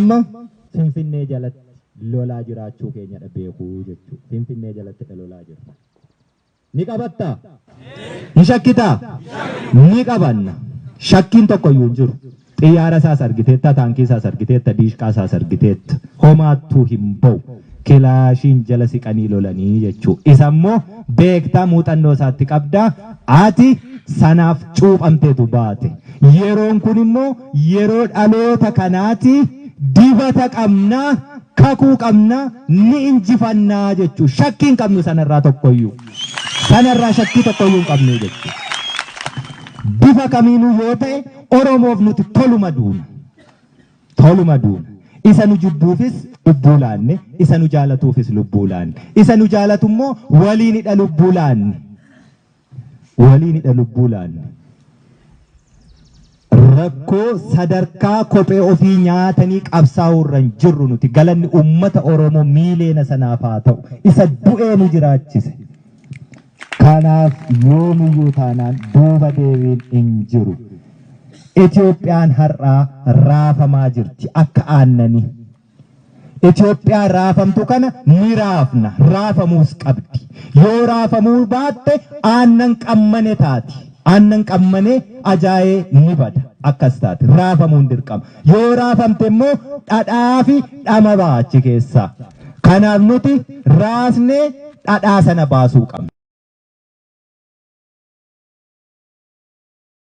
amma Finfinnee jalatti lolaa jiraachuu keenya beekuu jechuudha. Finfinnee jalatti lolaa jirra. Ni qabattaa? Ni shakkitaa? Ni qabanna. Shakkiin tokko iyyuu hin jiru. Xiyyaara isaas argiteetta, taankii isaas argiteetta, diishqaa isaas argiteetta. Homaattuu hin ba'u. Kilaashiin jala siqanii lolanii jechuudha. Isa immoo beektaa muuxannoo isaatti qabdaa. Ati sanaaf cuuphamteetu baate. Yeroon kun immoo yeroo dhaloota kanaati. Dibata qabnaa, kakuu qabnaa, ni injifannaa jechuudha. Shakkii hin qabnu sanarraa tokkoyyuu. Sanarraa shakkii tokkoyyuu hin qabnu jechuudha. Bifa kamiinuu yoo ta'e Oromoof nuti toluma duuna. Toluma duuna. Isa nu jibbuufis lubbuu laanne, isa nu jaalatuufis lubbuu laanne. Isa nu jaalatu immoo waliinidha lubbuu laanne. Waliinidha lubbuu laanne. Rakkoo sadarkaa kophee ofii nyaatanii qabsaa'urra hin jirru nuti. Galanni uummata Oromoo miileena sanaaf haa ta'u. Isa du'ee nu jiraachise. Kanaaf yoomiyyuu taanaan duuba deebiin hin jiru. Itoophiyaan har'aa raafamaa jirti akka aannanii. Itoophiyaan raafamtu kana ni raafna. Raafamuus qabdi. Yoo raafamuu baatte aannan qammane taati. Aannan qammanee ajaa'ee ni bada. Akkas taate raafamuun dirqama. Yoo raafamte immoo dhadhaa fi dhama baachi keessaa. Kanaaf nuti raasnee dhadhaa sana baasuu qabna.